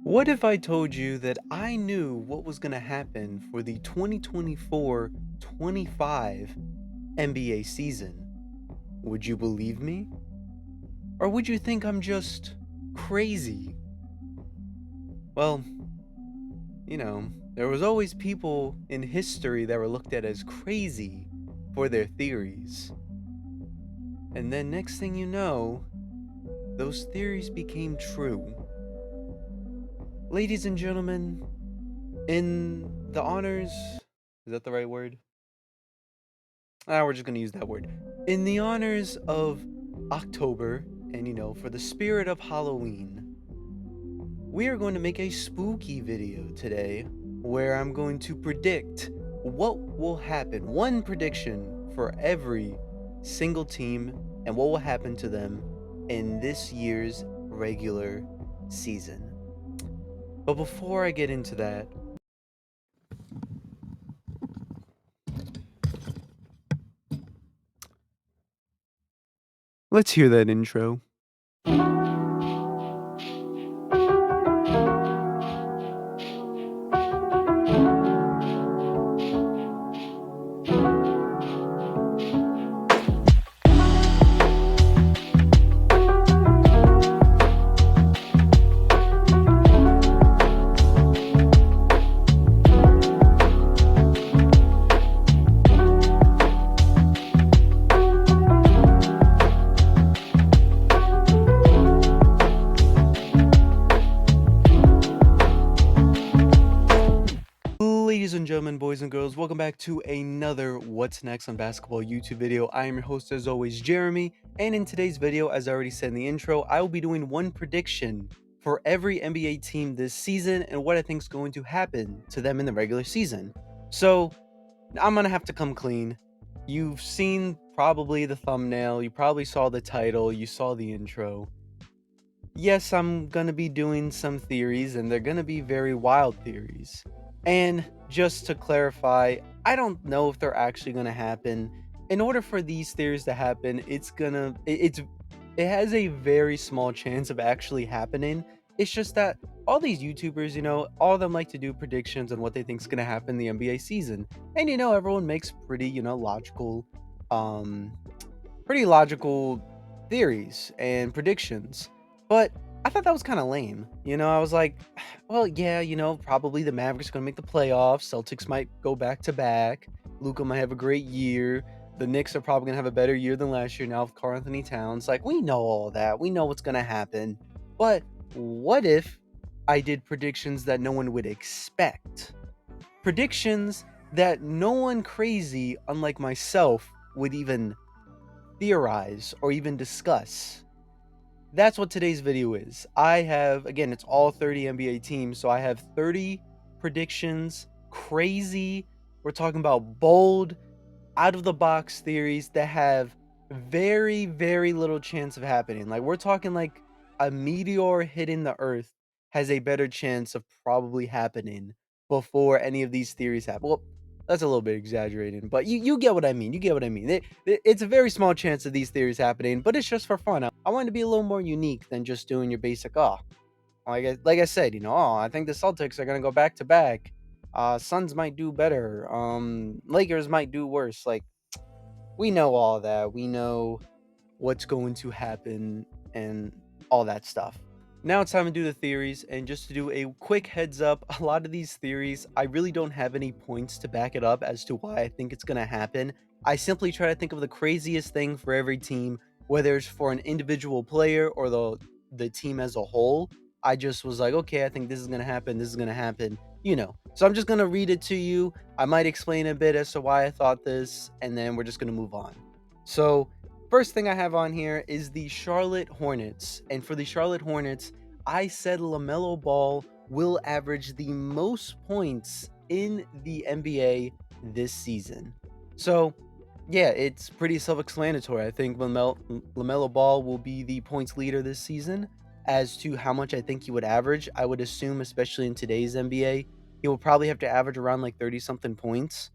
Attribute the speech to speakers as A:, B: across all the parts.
A: What if I told you that I knew what was going to happen for the 2024-25 NBA season? Would you believe me? Or would you think I'm just crazy? Well, there was always people in history that were looked at as crazy for their theories. And then next thing you know, those theories became true. Ladies and gentlemen, in the honors, is that the right word? We're just gonna use that word. In the honors of October, and for the spirit of Halloween, we are going to make a spooky video today where I'm going to predict what will happen. One prediction for every single team and what will happen to them in this year's regular season. But before I get into that, let's hear that intro. Ladies and gentlemen, boys and girls, welcome back to another What's Next on Basketball YouTube video. I am your host as always, Jeremy, and in today's video, as I already said in the intro, I will be doing one prediction for every NBA team this season and what I think is going to happen to them in the regular season. So, I'm gonna have to come clean. You've seen probably the thumbnail, you probably saw the title, you saw the intro. Yes, I'm gonna be doing some theories, and they're gonna be very wild theories. And just to clarify, I don't know if they're actually gonna happen. In order for these theories to happen, it has a very small chance of actually happening. It's just that all these YouTubers, all of them like to do predictions on what they think is gonna happen in the NBA season. And everyone makes um pretty logical theories and predictions. But I thought that was kind of lame. I was like, well, yeah, probably the Mavericks are going to make the playoffs. Celtics might go back to back. Luka might have a great year. The Knicks are probably going to have a better year than last year now with Karl Anthony Towns. Like, we know all that. We know what's going to happen. But what if I did predictions that no one would expect? Predictions that no one crazy, unlike myself, would even theorize or even discuss. That's what today's video is. I have, again, it's all 30 NBA teams, so I have 30 predictions, crazy. We're talking about bold, out of the box theories that have very, very little chance of happening. Like, we're talking like a meteor hitting the earth has a better chance of probably happening before any of these theories happen. Well, that's a little bit exaggerating, but you get what I mean. You get what I mean. It's a very small chance of these theories happening, but it's just for fun. I want to be a little more unique than just doing your basic, like I said, I think the Celtics are gonna go back to back. Suns might do better. Lakers might do worse. Like, we know all that. We know what's going to happen and all that stuff. Now it's time to do the theories, and just to do a quick heads up, a lot of these theories, I really don't have any points to back it up as to why I think it's going to happen. I simply try to think of the craziest thing for every team, whether it's for an individual player or the team as a whole. I just was like, okay, I think this is going to happen, this is going to happen, So I'm just going to read it to you. I might explain a bit as to why I thought this, and then we're just going to move on. So, first thing I have on here is the Charlotte Hornets. And for the Charlotte Hornets, I said LaMelo Ball will average the most points in the NBA this season. So, yeah, it's pretty self-explanatory. I think LaMelo Ball will be the points leader this season. As to how much I think he would average, I would assume, especially in today's NBA, he will probably have to average around like 30-something points.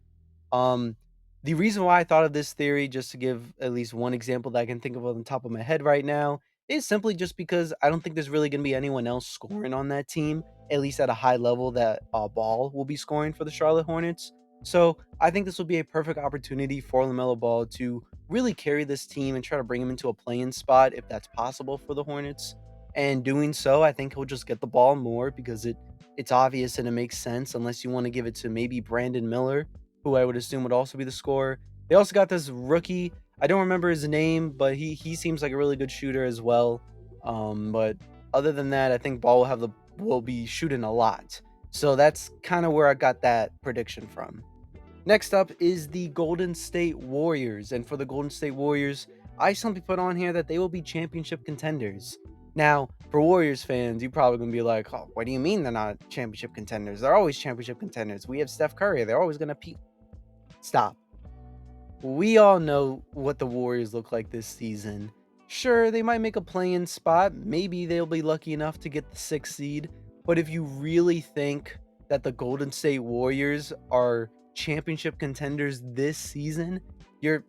A: Um, the reason why I thought of this theory, just to give at least one example that I can think of on the top of my head right now, is simply just because I don't think there's really going to be anyone else scoring on that team, at least at a high level that Ball will be scoring for the Charlotte Hornets. So I think this will be a perfect opportunity for LaMelo Ball to really carry this team and try to bring him into a playing spot if that's possible for the Hornets. And doing so, I think he'll just get the ball more because it's obvious and it makes sense unless you want to give it to maybe Brandon Miller, who I would assume would also be the scorer. They also got this rookie. I don't remember his name, but he seems like a really good shooter as well. But other than that, I think Ball will be shooting a lot. So that's kind of where I got that prediction from. Next up is the Golden State Warriors. And for the Golden State Warriors, I simply put on here that they will be championship contenders. Now, for Warriors fans, you're probably going to be like, oh, what do you mean they're not championship contenders? They're always championship contenders. We have Steph Curry. They're always going to Stop. We all know what the Warriors look like this season. Sure, they might make a play-in spot. Maybe they'll be lucky enough to get the 6th seed. But if you really think that the Golden State Warriors are championship contenders this season, you're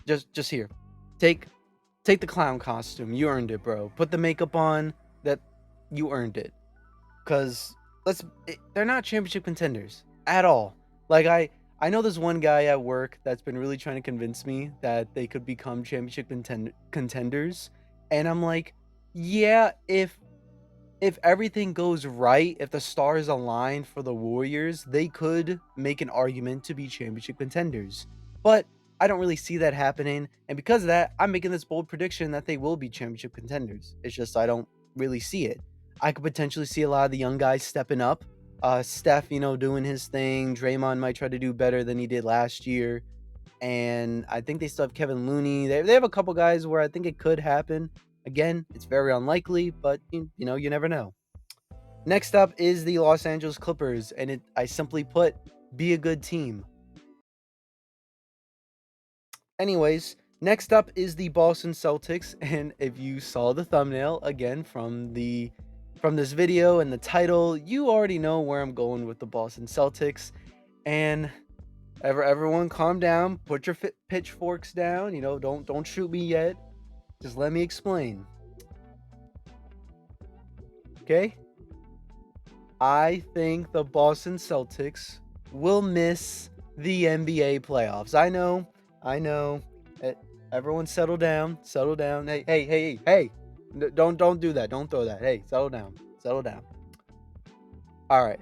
A: just here. Take the clown costume. You earned it, bro. Put the makeup on. That you earned it. Cuz they're not championship contenders at all. Like I know there's one guy at work that's been really trying to convince me that they could become championship contenders, and I'm like, yeah, if everything goes right, if the stars align for the Warriors, they could make an argument to be championship contenders. But I don't really see that happening, and because of that, I'm making this bold prediction that they will be championship contenders. It's just I don't really see it. I could potentially see a lot of the young guys stepping up. Steph, doing his thing. Draymond might try to do better than he did last year. And I think they still have Kevin Looney. They have a couple guys where I think it could happen. Again, it's very unlikely, but you never know. Next up is the Los Angeles Clippers, and I simply put, be a good team. Anyways, next up is the Boston Celtics, and if you saw the thumbnail again from this video and the title, you already know where I'm going with the Boston Celtics. And everyone calm down, put your pitchforks down, don't shoot me yet. Just let me explain. Okay? I think the Boston Celtics will miss the NBA playoffs. I know. Eh, Everyone settle down. Settle down. Hey. Don't do that. Don't throw that. Hey, settle down. Settle down. All right.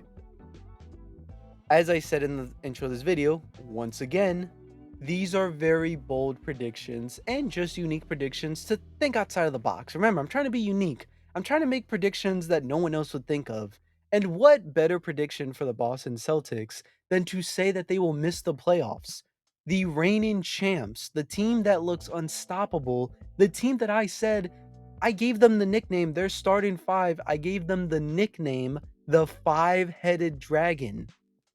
A: As I said in the intro of this video, once again, these are very bold predictions and just unique predictions to think outside of the box. Remember, I'm trying to be unique. I'm trying to make predictions that no one else would think of. And what better prediction for the Boston Celtics than to say that they will miss the playoffs? The reigning champs, the team that looks unstoppable, the team that I said I gave them the nickname, their starting five, I gave them the nickname, the five-headed dragon.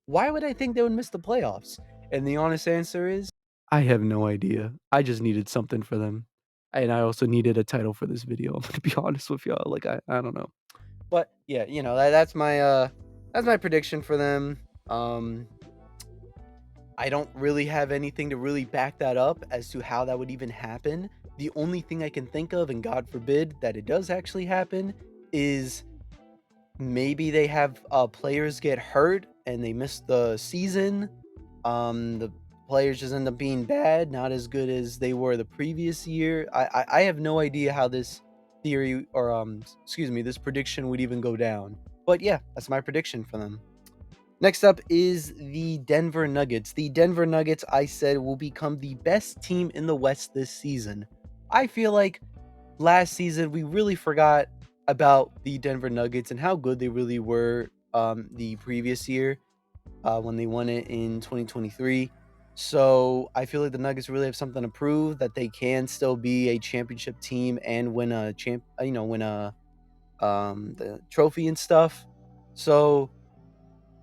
A: Why would I think they would miss the playoffs? And the honest answer is, I have no idea. I just needed something for them. And I also needed a title for this video. I'm gonna be honest with y'all. Like I don't know. But yeah, that's my prediction for them. Um I don't really have anything to really back that up as to how that would even happen. The only thing I can think of, and God forbid that it does actually happen, is maybe they have players get hurt and they miss the season. The players just end up being bad, not as good as they were the previous year. I have no idea how this theory or this prediction would even go down. But yeah, that's my prediction for them. Next up is the Denver Nuggets. The Denver Nuggets, I said, will become the best team in the West this season. I feel like last season we really forgot about the Denver Nuggets and how good they really were the previous year when they won it in 2023. So I feel like the Nuggets really have something to prove that they can still be a championship team and win a the trophy and stuff. So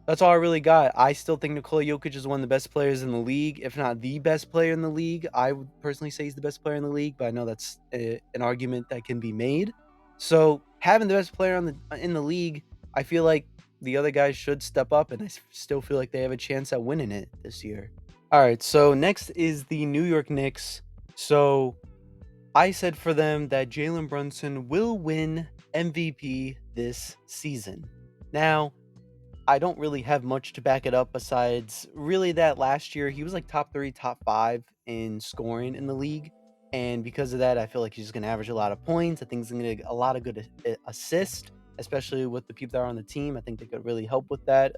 A: that's all I really got. I still think Nikola Jokic is one of the best players in the league, if not the best player in the league. I would personally say he's the best player in the league, but I know that's an argument that can be made. So having the best player in the league, I feel like the other guys should step up, and I still feel like they have a chance at winning it this year. All right, so next is the New York Knicks. So I said for them that Jalen Brunson will win MVP this season. Now, I don't really have much to back it up besides really that last year he was like top 3, top 5 in scoring in the league. And because of that, I feel like he's just going to average a lot of points. I think he's going to get a lot of good assists, especially with the people that are on the team. I think they could really help with that.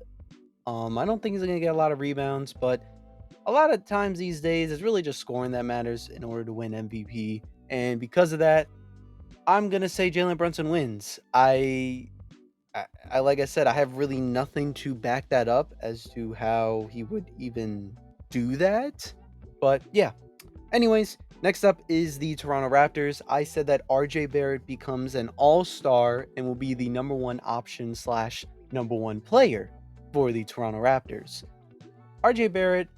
A: I don't think he's going to get a lot of rebounds, but a lot of times these days it's really just scoring that matters in order to win MVP. And because of that, I'm going to say Jalen Brunson wins. I like I said, I have really nothing to back that up as to how he would even do that. But yeah. Anyways, next up is the Toronto Raptors. I said that RJ Barrett becomes an all-star and will be the number one option slash number one player for the Toronto Raptors. RJ Barrett,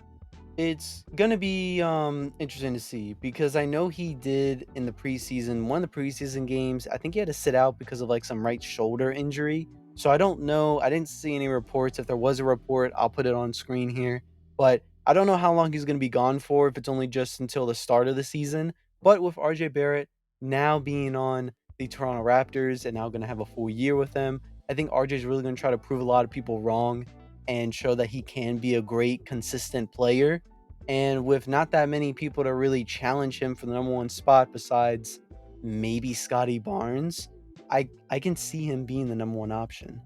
A: it's gonna be interesting to see because I know he did in the preseason, one of the preseason games. I think he had to sit out because of like some right shoulder injury. So I don't know. I didn't see any reports. If there was a report, I'll put it on screen here. But I don't know how long he's gonna be gone for, if it's only just until the start of the season. But with RJ Barrett now being on the Toronto Raptors and now gonna have a full year with them, I think RJ is really gonna try to prove a lot of people wrong and show that he can be a great, consistent player. And with not that many people to really challenge him for the number one spot besides maybe Scotty Barnes, I can see him being the number one option.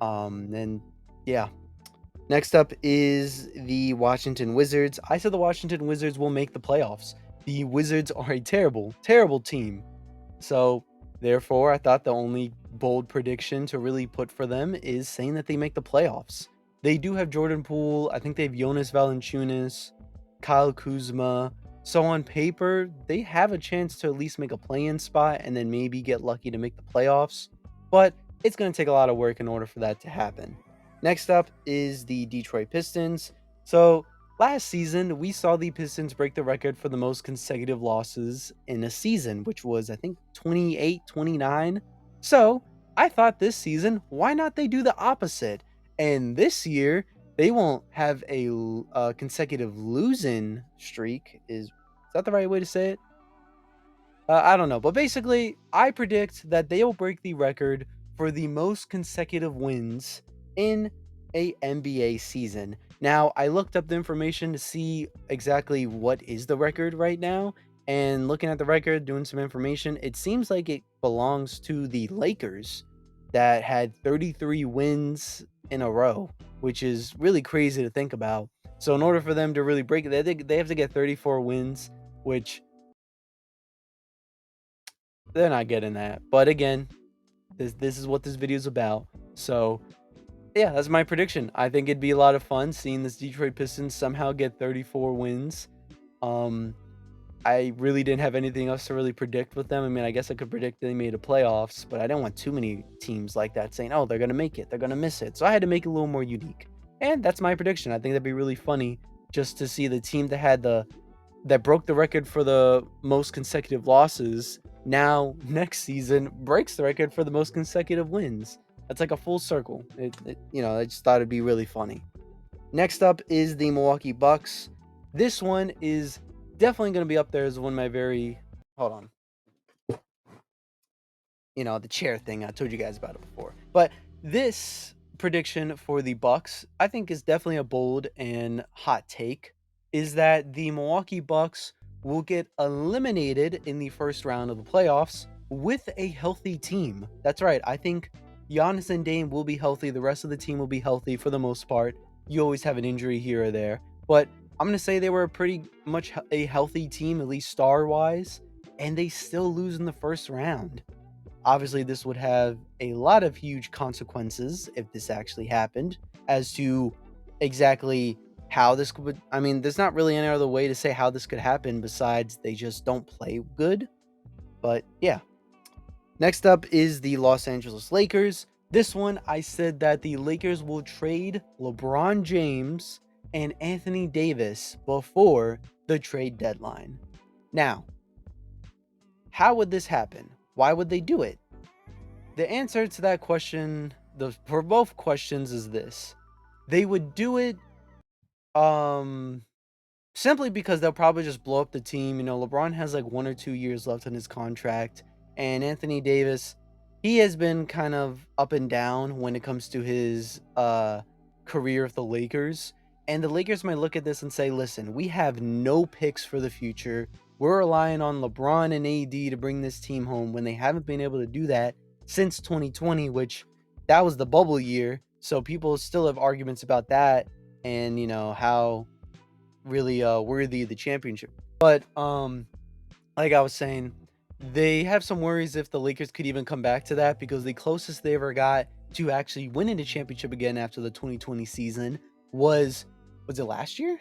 A: And yeah. Next up is the Washington Wizards. I said the Washington Wizards will make the playoffs. The Wizards are a terrible, terrible team. So, therefore, I thought the only bold prediction to really put for them is saying that they make the playoffs. They do have Jordan Poole. I think they have Jonas Valanciunas, Kyle Kuzma. So on paper, they have a chance to at least make a play-in spot and then maybe get lucky to make the playoffs. But it's going to take a lot of work in order for that to happen. Next up is the Detroit Pistons. So last season, we saw the Pistons break the record for the most consecutive losses in a season, which was, I think, 28, 29. So I thought this season, why not they do the opposite? And this year, they won't have a consecutive losing streak. Is that the right way to say it? I don't know, but basically, I predict that they will break the record for the most consecutive wins in a NBA season. Now, I looked up the information to see exactly what is the record right now, and looking at the record, doing some information, it seems like it belongs to the Lakers that had 33 wins in a row, which is really crazy to think about. So, in order for them to really break it, they have to get 34 wins, which they're not getting that. But again, this is what this video is about. So yeah, that's my prediction. I think it'd be a lot of fun seeing this Detroit Pistons somehow get 34 wins. Um, I really didn't have anything else to really predict with them. I mean, I guess I could predict they made the playoffs, but I didn't want too many teams like that saying, "Oh, they're gonna make it, they're gonna miss it." So I had to make it a little more unique, and that's my prediction. I think that'd be really funny just to see the team that broke the record for the most consecutive losses now next season breaks the record for the most consecutive wins. That's like a full circle. I just thought it'd be really funny. Next up is the Milwaukee Bucks. This one is definitely going to be up there as one of my very. Hold on. The chair thing. I told you guys about it before. But this prediction for the Bucks, I think is definitely a bold and hot take, is that the Milwaukee Bucks will get eliminated in the first round of the playoffs with a healthy team. That's right. I think Giannis and Dame will be healthy. The rest of the team will be healthy for the most part. You always have an injury here or there. But I'm going to say they were pretty much a healthy team, at least star-wise, and they still lose in the first round. Obviously, this would have a lot of huge consequences if this actually happened as to exactly how this could. I mean, there's not really any other way to say how this could happen besides they just don't play good. But yeah. Next up is the Los Angeles Lakers. This one, I said that the Lakers will trade LeBron James and Anthony Davis before the trade deadline. Now, how would this happen? Why would they do it? The answer to that question, for both questions, is this. They would do it simply because they'll probably just blow up the team. LeBron has like 1 or 2 years left on his contract, and Anthony Davis, he has been kind of up and down when it comes to his career with the Lakers. And the Lakers might look at this and say, listen, we have no picks for the future. We're relying on LeBron and AD to bring this team home when they haven't been able to do that since 2020, which that was the bubble year. So people still have arguments about that, and how really worthy of the championship. But like I was saying, they have some worries if the Lakers could even come back to that, because the closest they ever got to actually winning the championship again after the 2020 season was it last year?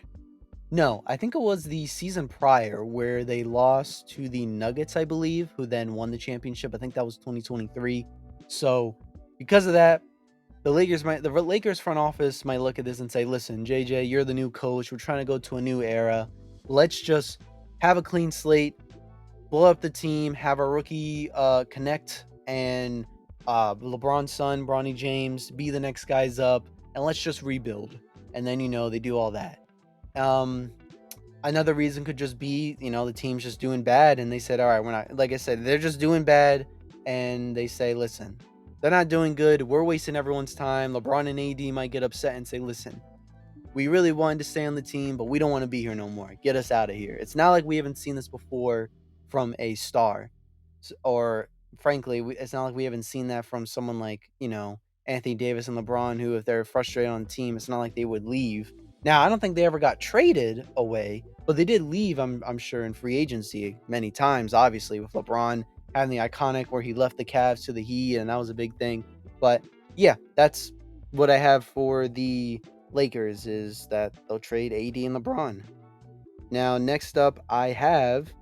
A: No, I think it was the season prior, where they lost to the Nuggets, I believe, who then won the championship. I think that was 2023. So because of that, the Lakers front office might look at this and say, listen, JJ, you're the new coach. We're trying to go to a new era. Let's just have a clean slate, blow up the team, have a rookie connect, and LeBron's son, Bronny James, be the next guys up, and let's just rebuild. And then they do all that. Um, Another reason could just be, the team's just doing bad, and they said, all right, we're not, like I said, they're just doing bad, and they say, listen, they're not doing good. We're wasting everyone's time. LeBron and AD might get upset and say, listen, we really wanted to stay on the team, but we don't want to be here no more. Get us out of here. It's not like we haven't seen this before from a star, or frankly, it's not like we haven't seen that from someone like, Anthony Davis and LeBron, who, if they're frustrated on the team, it's not like they would leave. Now, I don't think they ever got traded away, but they did leave, I'm sure, in free agency many times, obviously, with LeBron having the iconic where he left the Cavs to the Heat, and that was a big thing. But yeah, that's what I have for the Lakers, is that they'll trade AD and LeBron. Now, next up, I have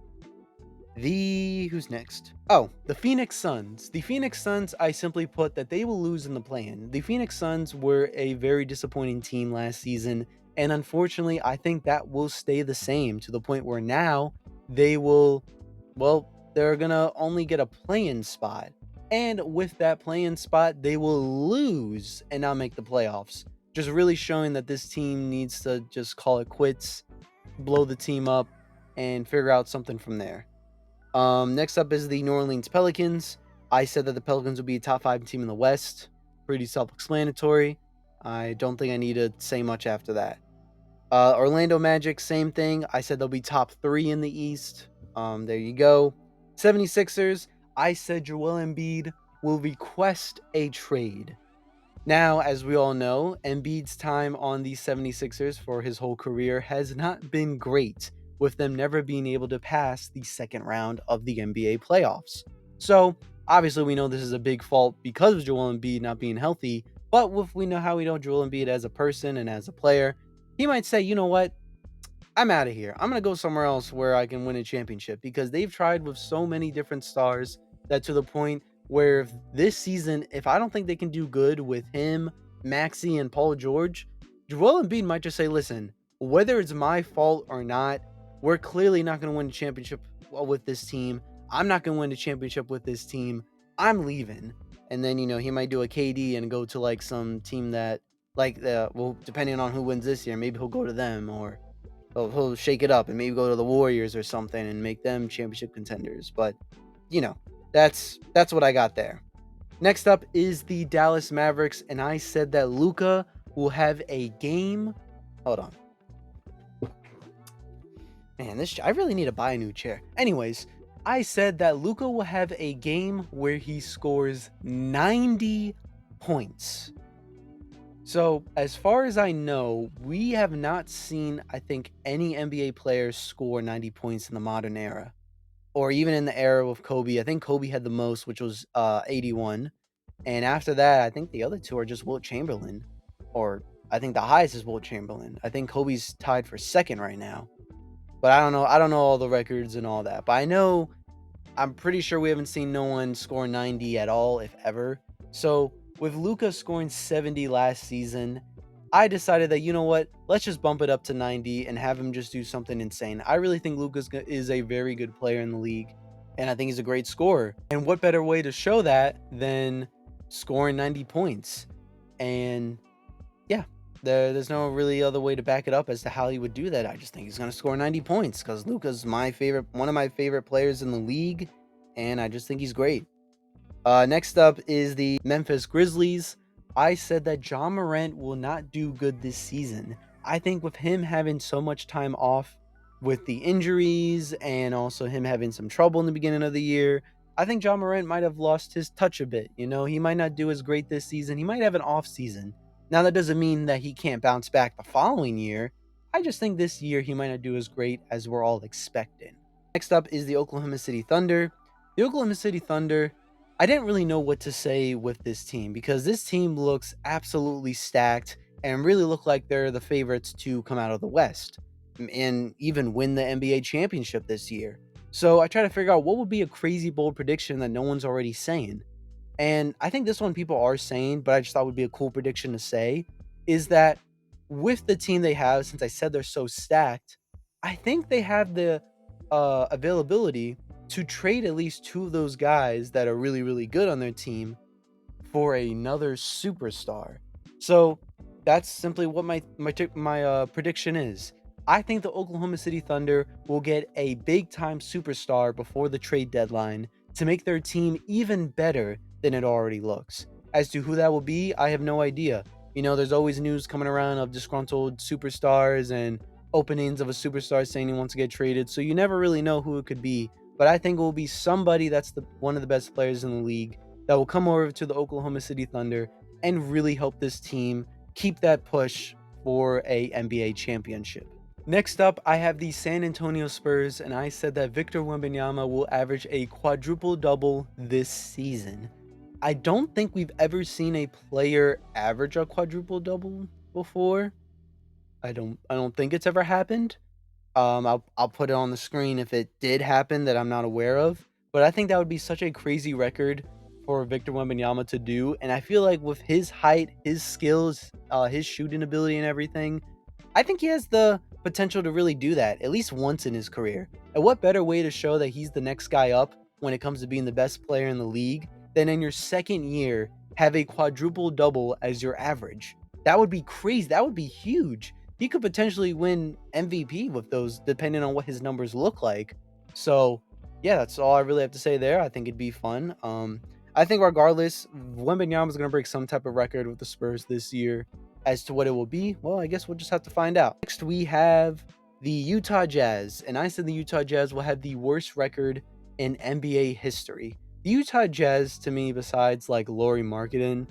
A: who's next? Oh, the Phoenix Suns. The Phoenix Suns, I simply put that they will lose in the play-in. The Phoenix Suns were a very disappointing team last season, and unfortunately, I think that will stay the same, to the point where now they will, well, they're gonna only get a play-in spot. And with that play-in spot, they will lose and not make the playoffs. Just really showing that this team needs to just call it quits, blow the team up, and figure out something from there. Next up is the New Orleans Pelicans. I said that the Pelicans would be a top 5 team in the West. Pretty self-explanatory. I don't think I need to say much after that. Orlando Magic, same thing. I said they'll be top 3 in the East. There you go. 76ers, I said Joel Embiid will request a trade. Now, as we all know, Embiid's time on the 76ers for his whole career has not been great, with them never being able to pass the second round of the NBA playoffs. So, obviously, we know this is a big fault because of Joel Embiid not being healthy, but if we know how we know Joel Embiid as a person and as a player, he might say, you know what? I'm out of here. I'm going to go somewhere else where I can win a championship, because they've tried with so many different stars that, to the point where this season, if I don't think they can do good with him, Maxey, and Paul George, Joel Embiid might just say, listen, whether it's my fault or not, we're clearly not going to win a championship with this team. I'm not going to win a championship with this team. I'm leaving. And then, he might do a KD and go to like some team that, like, well, depending on who wins this year, maybe he'll go to them, or he'll shake it up and maybe go to the Warriors or something and make them championship contenders. But, that's what I got there. Next up is the Dallas Mavericks, and I said that Luka will have a game. Hold on. Man, I really need to buy a new chair. Anyways, I said that Luka will have a game where he scores 90 points. So, as far as I know, we have not seen, I think, any NBA players score 90 points in the modern era, or even in the era of Kobe. I think Kobe had the most, which was 81. And after that, I think the other two are just Wilt Chamberlain, or I think the highest is Wilt Chamberlain. I think Kobe's tied for second right now, but I don't know. I don't know all the records and all that, but I'm pretty sure we haven't seen no one score 90 at all, if ever. So with Luka scoring 70 last season, I decided that, you know what, let's just bump it up to 90 and have him just do something insane. I really think Luka is a very good player in the league, and I think he's a great scorer. And what better way to show that than scoring 90 points? And yeah, There's no really other way to back it up as to how he would do that. I just think he's gonna score 90 points because Luka's one of my favorite players in the league, and I just think he's great. Next up is the Memphis Grizzlies. I said that John Morant will not do good this season. I think with him having so much time off with the injuries and also him having some trouble in the beginning of the year, I think John Morant might have lost his touch a bit. He might not do as great this season. He might have an off season. Now, that doesn't mean that he can't bounce back the following year. I just think this year he might not do as great as we're all expecting. Next up is the Oklahoma City Thunder. The Oklahoma City Thunder, I didn't really know what to say with this team because this team looks absolutely stacked and really look like they're the favorites to come out of the West and even win the NBA championship this year. So I try to figure out what would be a crazy bold prediction that no one's already saying. And I think this one people are saying, but I just thought would be a cool prediction to say, is that with the team they have, since I said they're so stacked, I think they have the availability to trade at least two of those guys that are really, really good on their team for another superstar. So that's simply what my prediction is. I think the Oklahoma City Thunder will get a big time superstar before the trade deadline to make their team even better than it already looks. As to who that will be, I have no idea. There's always news coming around of disgruntled superstars and openings of a superstar saying he wants to get traded, so you never really know who it could be. But I think it will be somebody that's one of the best players in the league that will come over to the Oklahoma City Thunder and really help this team keep that push for a NBA championship. Next up, I have the San Antonio Spurs, and I said that Victor Wembanyama will average a quadruple-double this season. I don't think we've ever seen a player average a quadruple-double before. I don't think it's ever happened. I'll put it on the screen if it did happen that I'm not aware of. But I think that would be such a crazy record for Victor Wembanyama to do. And I feel like with his height, his skills, his shooting ability and everything, I think he has the potential to really do that at least once in his career. And what better way to show that he's the next guy up when it comes to being the best player in the league than in your second year have a quadruple double as your average? That would be crazy. That would be huge. He could potentially win MVP with those, depending on what his numbers look like. So, yeah, that's all I really have to say there. I think it'd be fun. I think regardless, Wembanyama is going to break some type of record with the Spurs this year. As to what it will be, well, I guess we'll just have to find out. Next, we have the Utah Jazz, and I said the Utah Jazz will have the worst record in NBA history. The Utah Jazz, to me, besides like Lauri Markkanen,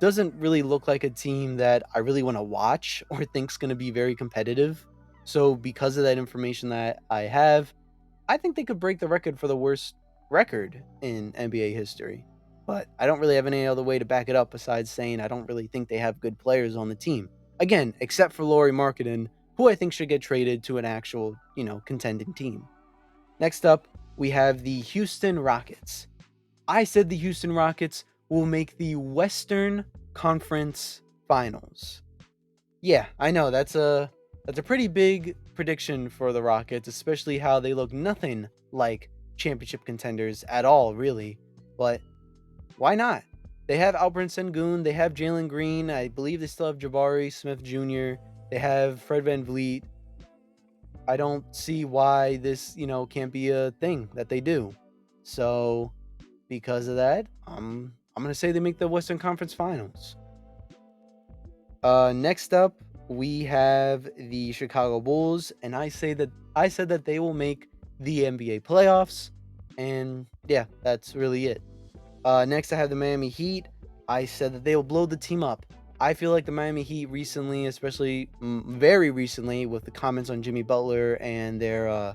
A: doesn't really look like a team that I really want to watch or think's going to be very competitive. So because of that information that I have, I think they could break the record for the worst record in NBA history. But I don't really have any other way to back it up besides saying I don't really think they have good players on the team. Again, except for Lauri Markkanen, who I think should get traded to an actual, contending team. Next up, we have the Houston Rockets. I said the Houston Rockets will make the Western Conference Finals. Yeah, I know that's a pretty big prediction for the Rockets, especially how they look nothing like championship contenders at all, really. But why not? They have Alperen Sengun, they have Jalen Green, I believe they still have Jabari Smith Jr., they have Fred VanVleet. I don't see why this, can't be a thing that they do. So, because of that, I'm going to say they make the Western Conference Finals. Next up, we have the Chicago Bulls, and I said that they will make the NBA playoffs, and yeah, that's really it. Next, I have the Miami Heat. I said that they will blow the team up. I feel like the Miami Heat recently, especially very recently, with the comments on Jimmy Butler and their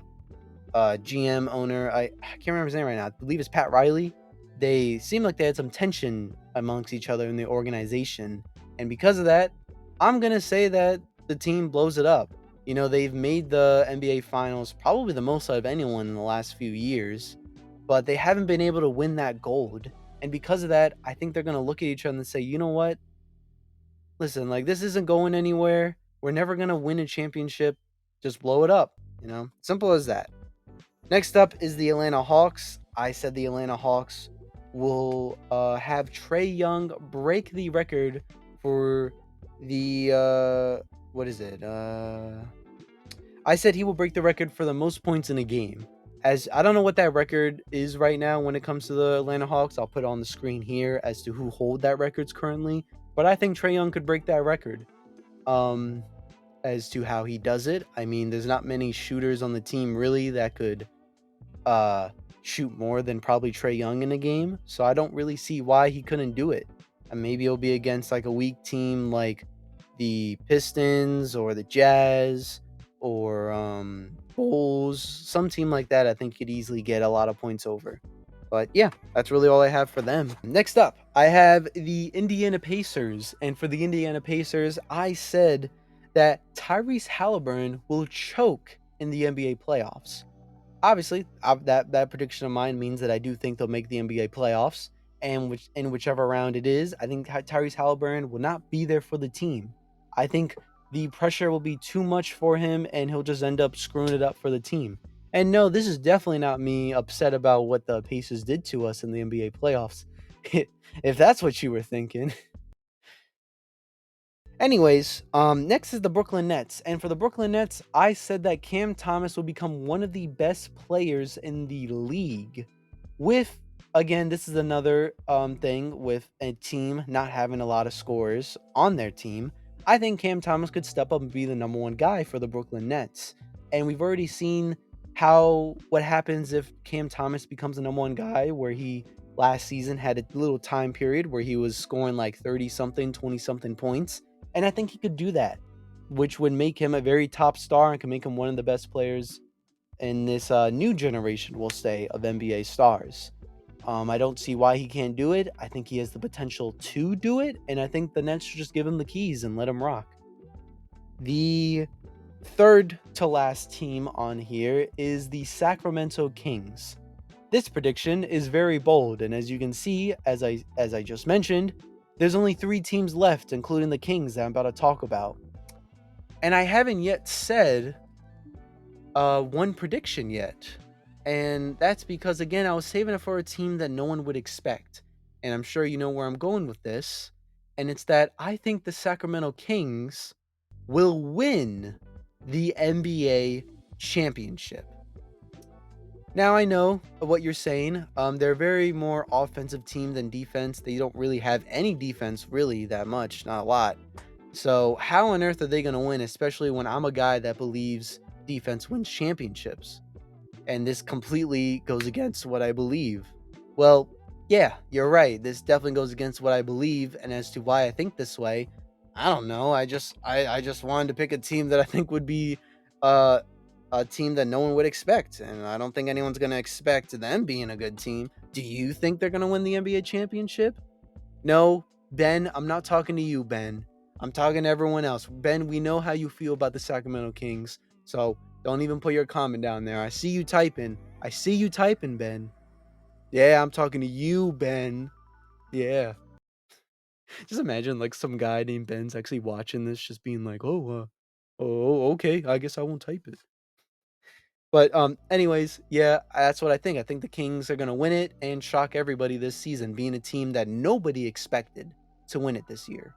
A: GM owner, I can't remember his name right now. I believe it's Pat Riley. They seemed like they had some tension amongst each other in the organization, and because of that, I'm gonna say that the team blows it up. They've made the NBA Finals probably the most out of anyone in the last few years, but they haven't been able to win that gold. And because of that, I think they're gonna look at each other and say, you know what? Listen, like this isn't going anywhere. We're never gonna win a championship. Just blow it up. Simple as that. Next up is the Atlanta Hawks. I said the Atlanta Hawks will have Trae Young break the record for the what is it? I said he will break the record for the most points in a game. As I don't know what that record is right now when it comes to the Atlanta Hawks. I'll put it on the screen here as to who hold that records currently. But I think Trae Young could break that record. Um, as to how he does it, I mean, there's not many shooters on the team really that could uh shoot more than probably Trae Young in a game. So I don't really see why he couldn't do it. And maybe it'll be against like a weak team like the Pistons or the Jazz or Bulls, some team like that. I think could easily get a lot of points over. But yeah, that's really all I have for them. Next up, I have the Indiana Pacers. And for the Indiana Pacers, I said that Tyrese Halliburton will choke in the NBA playoffs. Obviously, that prediction of mine means that I do think they'll make the NBA playoffs, and whichever round it is, I think Tyrese Halliburton will not be there for the team. I think the pressure will be too much for him, and he'll just end up screwing it up for the team. And no, this is definitely not me upset about what the Pacers did to us in the NBA playoffs. If that's what you were thinking. Anyways, next is the Brooklyn Nets. And for the Brooklyn Nets, I said that Cam Thomas will become one of the best players in the league. With, again, this is another thing with a team not having a lot of scorers on their team. I think Cam Thomas could step up and be the number one guy for the Brooklyn Nets. And we've already seen what happens if Cam Thomas becomes the number one guy, where he last season had a little time period where he was scoring like 30 something, 20 something points. And I think he could do that, which would make him a very top star and can make him one of the best players in this new generation, we'll say, of NBA stars. I don't see why he can't do it. I think he has the potential to do it, and I think the Nets should just give him the keys and let him rock. The third to last team on here is the Sacramento Kings. This prediction is very bold, and as you can see, as I just mentioned, there's only 3 teams left, including the Kings that I'm about to talk about. And I haven't yet said one prediction yet. And that's because, again, I was saving it for a team that no one would expect. And I'm sure you know where I'm going with this. And it's that I think the Sacramento Kings will win the NBA championship. Now, I know what you're saying. They're a very more offensive team than defense. They don't really have any defense, really, that much, not a lot. So how on earth are they going to win, especially when I'm a guy that believes defense wins championships? And this completely goes against what I believe. Well, yeah, you're right. This definitely goes against what I believe, and as to why I think this way, I don't know. I just wanted to pick a team that I think would be uh, a team that no one would expect, and I don't think anyone's going to expect them being a good team. Do you think they're going to win the NBA championship? No, Ben, I'm not talking to you, Ben. I'm talking to everyone else. Ben, we know how you feel about the Sacramento Kings, so don't even put your comment down there. I see you typing. I see you typing, Ben. Yeah, I'm talking to you, Ben. Yeah. Just imagine like some guy named Ben's actually watching this, just being like, "Oh, okay. I guess I won't type it." But anyways, yeah, that's what I think. I think the Kings are gonna win it and shock everybody this season, being a team that nobody expected to win it this year.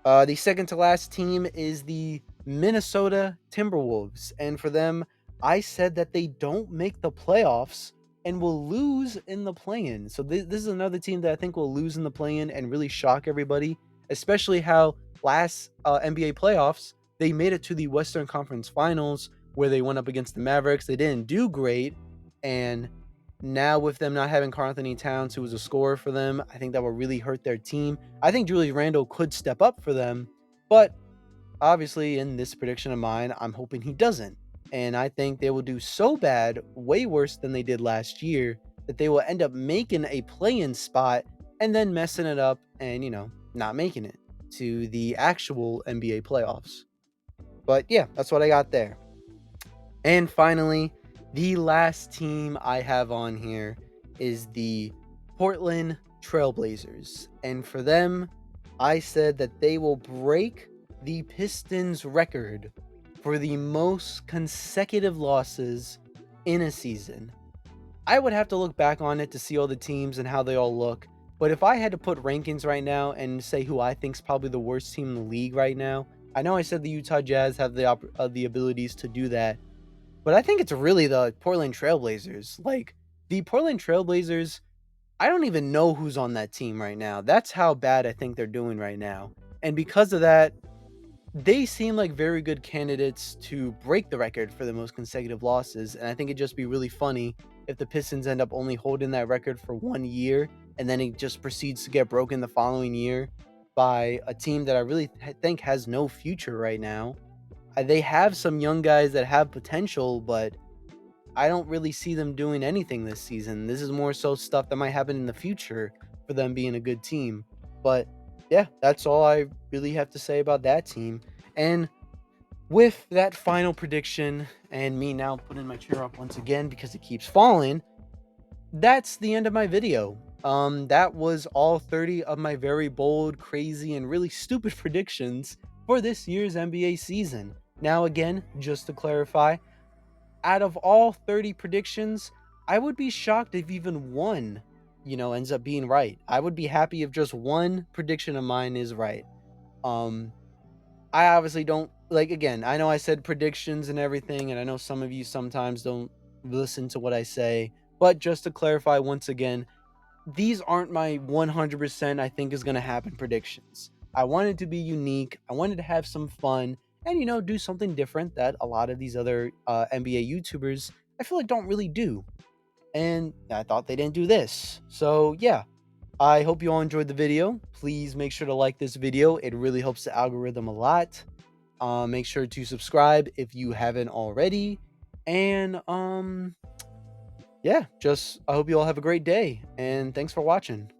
A: The second to last team is the Minnesota Timberwolves. And for them, I said that they don't make the playoffs and will lose in the play-in. So this is another team that I think will lose in the play-in and really shock everybody, especially how last NBA playoffs, they made it to the Western Conference Finals where they went up against the Mavericks. They didn't do great. And now with them not having Karl Anthony Towns, who was a scorer for them, I think that will really hurt their team. I think Julius Randle could step up for them, but obviously in this prediction of mine, I'm hoping he doesn't. And I think they will do so bad, way worse than they did last year, that they will end up making a play-in spot and then messing it up and, not making it to the actual NBA playoffs. But yeah, that's what I got there. And finally, the last team I have on here is the Portland Trailblazers. And for them, I said that they will break the Pistons record for the most consecutive losses in a season. I would have to look back on it to see all the teams and how they all look, But if I had to put rankings right now and say who I think's probably the worst team in the league right now, I know I said the Utah Jazz have the abilities to do that, but I think it's really the Portland Trailblazers. Like, the Portland Trailblazers, I don't even know who's on that team right now. That's how bad I think they're doing right now. And because of that, they seem like very good candidates to break the record for the most consecutive losses, and I think it'd just be really funny if the Pistons end up only holding that record for 1 year, and then it just proceeds to get broken the following year by a team that I really think has no future right now. They have some young guys that have potential, but I don't really see them doing anything this season. This is more so stuff that might happen in the future for them being a good team. But yeah, that's all I really have to say about that team. And with that final prediction and me now putting my chair up once again because it keeps falling, that's the end of my video. That was all 30 of my very bold, crazy, and really stupid predictions for this year's NBA season. Now, again, just to clarify, out of all 30 predictions, I would be shocked if even one, ends up being right. I would be happy if just one prediction of mine is right. Um, I obviously don't like, again, I know I said predictions and everything, and I know some of you sometimes don't listen to what I say, but just to clarify once again, these aren't my 100% I think is going to happen predictions. I wanted to be unique. I wanted to have some fun and, do something different that a lot of these other NBA YouTubers, I feel like, don't really do. And I thought they didn't do this. So, yeah, I hope you all enjoyed the video. Please make sure to like this video. It really helps the algorithm a lot. Make sure to subscribe if you haven't already. And, yeah, just I hope you all have a great day. And thanks for watching.